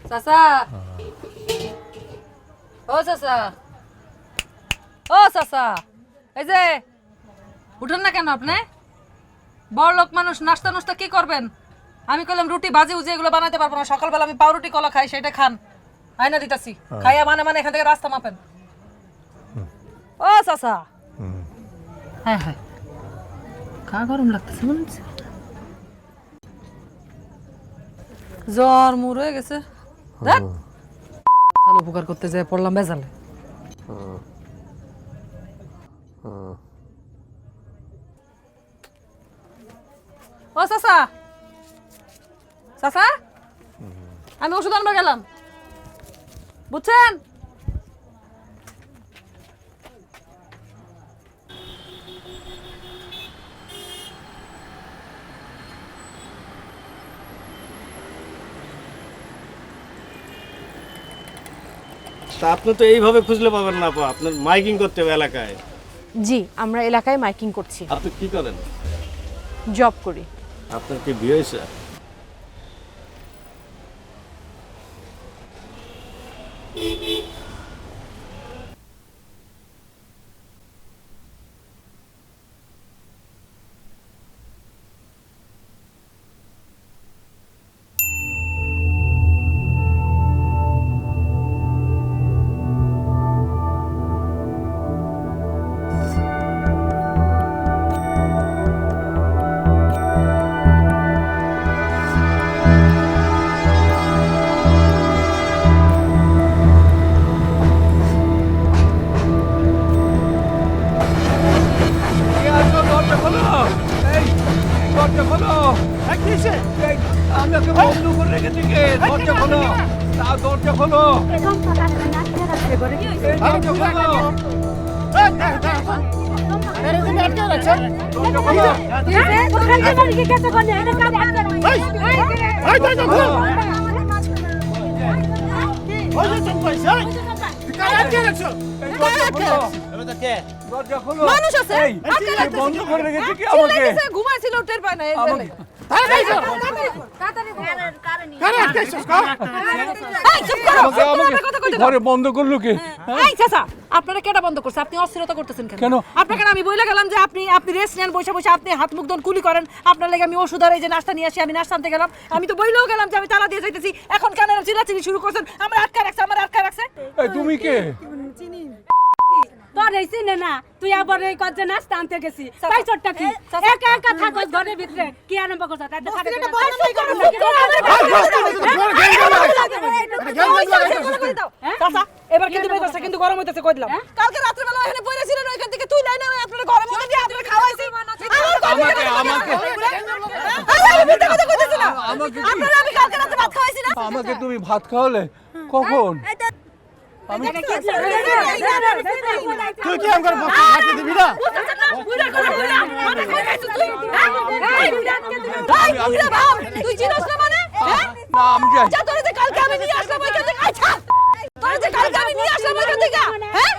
চাচা ও চাচা ও চাচা এই যে উঠেন না কেন আপনি বড় লোক মানুষ নাস্তা নাস্তা কি করবেন আমি কইলাম রুটি ভাজি উজি এগুলো বানাইতে পারবো না সকালবেলা আমি পাউরুটি কলা খাই সেটা খান আয়না দিতাছি খাইয়া মানে এখান থেকে রাস্তা মাপেন ও চাচা হ্যাঁ হ্যাঁ খা গরম লাগতেছে মনে হচ্ছে জ্বর মুর হয়ে গেছে দেখ চাল উপকার করতে যায় পড়লাম বেজালে ও চাচা চাচা আমি ওষুধ আনবার গেলাম বুঝছেন তা আপনি তো এইভাবে খুঁজলে পাবেন না আপা, আপনার মাইকিং করতে হবে এলাকায়। জি আমরা এলাকায় মাইকিং করছি আপনি কি করেন? জব করি আপনার কি বিয়ে হয়েছে? মানুষ আছে বন্ধ করে রেখেছে কি আমাকে ঘুমাইছিল টের পায় না ঘরে বন্ধ করলো কে? আপনারা কেটা বন্ধ করছে? আপনি অস্থিরতা করতেছেন কেন? আপনাকে আমি বইলা গেলাম যে আপনি রেস্ট নেন, বসে বসে আপনি হাত মুখ ধোন, কুলি করেন। আপনার লাগে আমি ওষুধ আর এই যে নাস্তা নিয়ে আসি, আমি নাস্তা আনতে গেলাম। আমি তো বইলেও গেলাম যে আমি তালা দিয়ে যাইতেছি। এখন কেন চিল্লাচিল্লি শুরু করছেন? আমার আটকা রাখছে। তুমি কে? তোর এই চিনে না, তুই আবার এই কাজে নাস্তা আনতে গেছি। তাই চটটা কি একা একা থাকস ঘরের ভিতরে কি আরম্ভ করছ? তাই তো চাচা এবার কিন্তু বেজাছে, কিন্তু গরম হইতেছে কই দিলাম। কালকে রাতে বেলা এখানে পড়ে ছিলেন, ওইখান থেকে তুই লাইনে আমি আপনার ঘরের মধ্যে দিয়ে আপনার খাওয়াইছি। আমাকে তুমি ভাত খাওয়ালে কখন? তুই কি আমার বসে খাইতে দিবি না? তুই চিনস না মানে? না আমি যাই। তোরে যে কালকে আমি নিয়ে আসলাম ওইখান থেকে, আচ্ছা তোরে যে কালকে আমি নিয়ে আসলাম ওইখান থেকে, হ্যাঁ